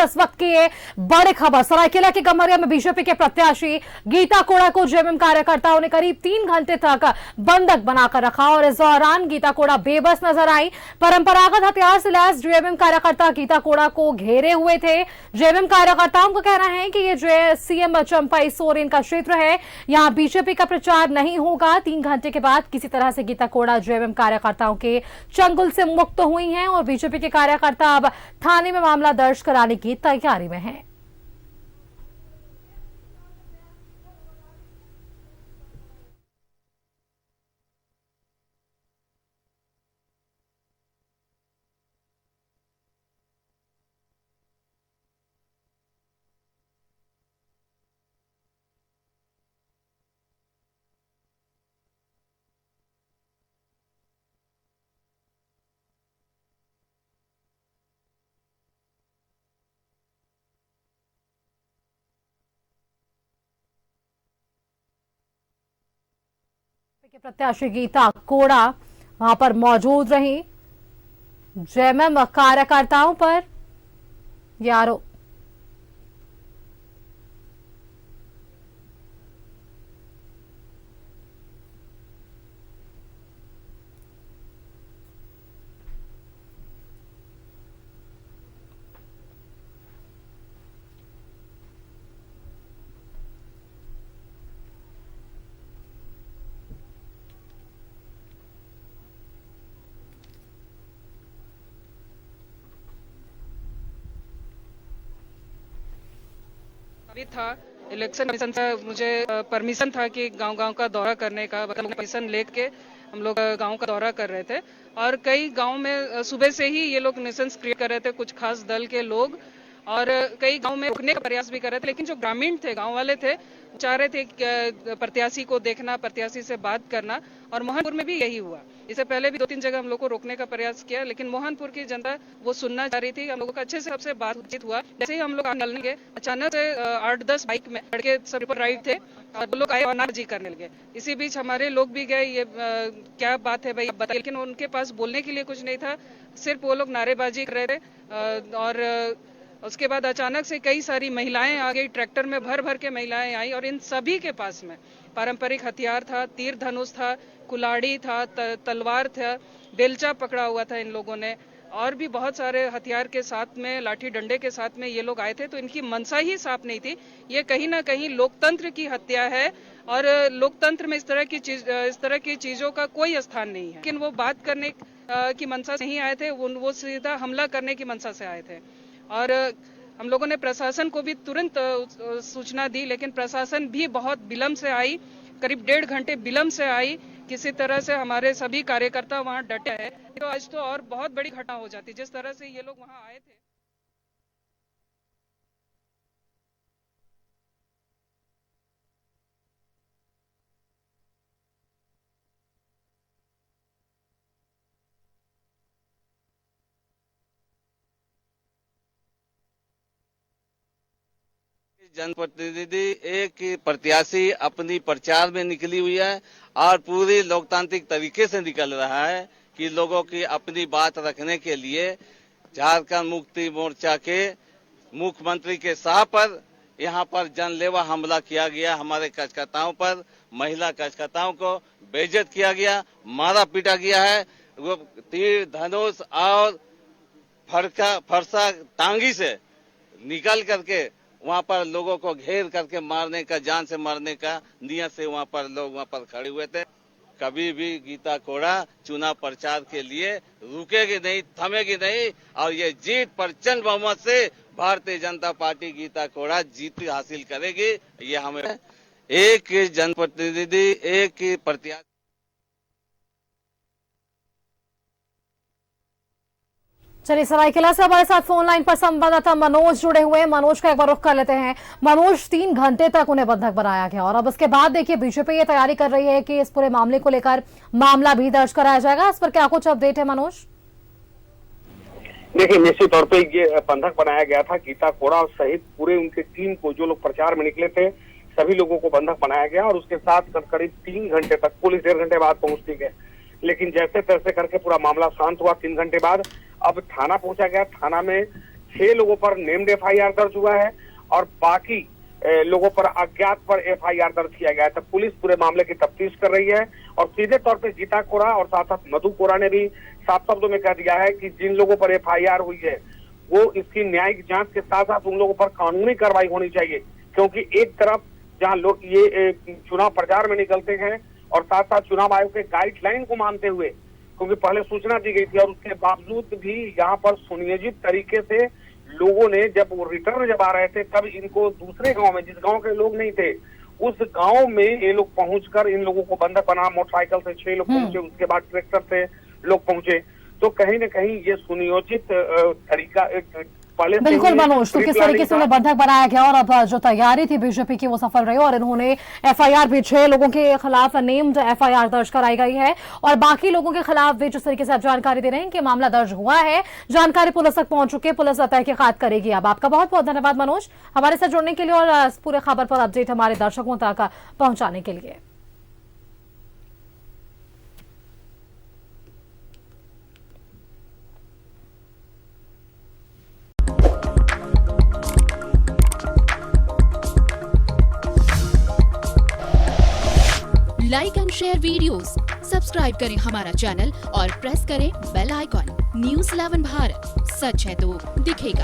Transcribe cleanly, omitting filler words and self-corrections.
इस वक्त की ये बड़ी खबर, सरायकेला के गम्हरिया में बीजेपी के प्रत्याशी गीता कोड़ा को जेएमएम कार्यकर्ताओं ने करीब 3 घंटे तक बंधक बनाकर रखा और इस दौरान गीता कोड़ा बेबस नजर आई। परंपरागत हथियार से लैस जेएमएम कार्यकर्ता गीता कोड़ा को घेरे हुए थे। जेएमएम कार्यकर्ताओं का कहना है कि ये जो सीएम चंपाई सोरेन का क्षेत्र है, यहां बीजेपी का प्रचार नहीं होगा। 3 घंटे के बाद किसी तरह से गीता कोड़ा जेएमएम कार्यकर्ताओं के चंगुल से मुक्त हुई हैं और बीजेपी के कार्यकर्ता अब थाने में मामला दर्ज कराने की तैयारी में है। के प्रत्याशी गीता कोड़ा वहां पर मौजूद रही। जेएमएम कार्यकर्ताओं पर यह आरोप। अभी था इलेक्शन कमीशन से मुझे परमिशन था कि गांव-गांव का दौरा करने का, परमिशन लेके हम लोग गांव का दौरा कर रहे थे और कई गांव में सुबह से ही ये लोग न्यूसेंस क्रिएट कर रहे थे, कुछ खास दल के लोग, और कई गांव में रुकने का प्रयास भी कर रहे थे। लेकिन जो ग्रामीण थे, गांव वाले थे, चाह रहे थे प्रत्याशी को देखना, प्रत्याशी से बात करना, और मोहनपुर में भी यही हुआ। इससे पहले भी 2-3 जगह हम लोग को रोकने का प्रयास किया, लेकिन मोहनपुर की जनता वो सुनना चाह रही थी। हम लोगों का अच्छे से सबसे बातचीत हुआ। जैसे ही हम लोग निकलने, अचानक से 8-10 बाइक में लड़के सब पर राइड थे और वो लोग आए और नाराजगी करने लगे। इसी बीच हमारे लोग भी गए, ये क्या बात है भाई बताइए, लेकिन उनके पास बोलने के लिए कुछ नहीं था, सिर्फ वो लोग नारेबाजी कर रहे थे। और उसके बाद अचानक से कई सारी महिलाएं आ गई, ट्रैक्टर में भर भर के महिलाएं आई और इन सभी के पास में पारंपरिक हथियार था, तीर धनुष था, कुल्हाड़ी था, तलवार था, बेलचा पकड़ा हुआ था इन लोगों ने, और भी बहुत सारे हथियार के साथ में, लाठी डंडे के साथ में ये लोग आए थे। तो इनकी मनसा ही साफ नहीं थी। ये कहीं ना कहीं लोकतंत्र की हत्या है और लोकतंत्र में इस तरह की चीजों का कोई स्थान नहीं है। लेकिन वो बात करने की मनसा से नहीं आए थे, वो सीधा हमला करने की मनसा से आए थे। और हम लोगों ने प्रशासन को भी तुरंत सूचना दी, लेकिन प्रशासन भी बहुत विलंब से आई, करीब 1.5 घंटे विलंब से आई। किसी तरह से हमारे सभी कार्यकर्ता वहां डटे हैं। तो आज तो और बहुत बड़ी घटना हो जाती जिस तरह से ये लोग वहां आए थे। जनप्रतिनिधि एक प्रत्याशी अपनी प्रचार में निकली हुई है और पूरी लोकतांत्रिक तरीके से निकल रहा है कि लोगों की अपनी बात रखने के लिए झारखंड मुक्ति मोर्चा के मुख्यमंत्री के साह पर यहाँ पर जानलेवा हमला किया गया। हमारे कार्यकर्ताओं पर, महिला कार्यकर्ताओं को बेइज्जत किया गया, मारा पीटा गया है। वो तीर धनुष और फरसा टांगी से निकल करके वहां पर लोगों को घेर करके मारने का, जान से मारने का नियत से वहां पर लोग वहां पर खड़े हुए थे। कभी भी गीता कोड़ा चुनाव प्रचार के लिए रुकेगी नहीं, थमेगी नहीं, और ये जीत प्रचंड बहुमत से भारतीय जनता पार्टी गीता कोड़ा जीत हासिल करेगी। ये हमें एक जनप्रतिनिधि, एक प्रत्याशी। चलिए, सरायकेला से हमारे साथ फोन लाइन पर संवाददाता मनोज जुड़े हुए हैं। मनोज का एक बार रुख कर लेते हैं। मनोज, 3 घंटे तक उन्हें बंधक बनाया गया और अब उसके बाद देखिए बीजेपी ये तैयारी कर रही है कि इस पूरे मामले को लेकर मामला भी दर्ज कराया जाएगा। इस पर क्या कुछ अपडेट है मनोज? देखिए, निश्चित तौर पर ये बंधक बनाया गया था। गीता कोड़ा सहित पूरे उनके टीम को, जो लोग प्रचार में निकले थे, सभी लोगों को बंधक बनाया गया और उसके साथ करीब 3 घंटे तक, पुलिस 1.5 घंटे बाद पहुंचती गई, लेकिन जैसे तैसे करके पूरा मामला शांत हुआ। 3 घंटे बाद अब थाना पहुंचा गया। थाना में 6 लोगों पर नेम्ड FIR दर्ज हुआ है और बाकी लोगों पर अज्ञात पर FIR दर्ज किया गया है। तो पुलिस पूरे मामले की तफ्तीश कर रही है और सीधे तौर पे गीता कोड़ा और साथ साथ मधु कोड़ा ने भी साफ शब्दों में कह दिया है कि जिन लोगों पर FIR हुई है वो इसकी न्यायिक जांच के साथ साथ उन लोगों पर कानूनी कार्रवाई होनी चाहिए, क्योंकि एक तरफ जहां लोग ये चुनाव प्रचार में निकलते हैं और साथ साथ चुनाव आयोग के गाइडलाइन को मानते हुए, क्योंकि पहले सूचना दी गई थी और उसके बावजूद भी यहाँ पर सुनियोजित तरीके से लोगों ने जब वो रिटर्न जब आ रहे थे तब इनको दूसरे गांव में, जिस गांव के लोग नहीं थे उस गांव में ये लोग पहुंचकर इन लोगों को बंधक बना, मोटरसाइकिल से 6 लोग पहुंचे, उसके बाद ट्रैक्टर से लोग पहुंचे। तो कहीं न कहीं ये सुनियोजित तरीका पहले से बिल्कुल ही मनोज, तो किस तरीके से उन्हें बंधक बनाया गया और अब जो तैयारी थी बीजेपी की वो सफल रही और इन्होंने FIR भी 6 लोगों के खिलाफ नेम्ड FIR दर्ज कराई गई है और बाकी लोगों के खिलाफ भी जिस तरीके से आप जानकारी दे रहे हैं कि मामला दर्ज हुआ है, जानकारी पुलिस तक पहुंच चुकी है, पुलिस तहकीकात करेगी। अब आपका बहुत बहुत धन्यवाद मनोज, हमारे साथ जुड़ने के लिए और पूरे खबर पर अपडेट हमारे दर्शकों तक पहुंचाने के लिए। Like and share videos, subscribe करें हमारा चैनल और प्रेस करें बेल आइकॉन। न्यूज़ 11 भारत, सच है तो दिखेगा।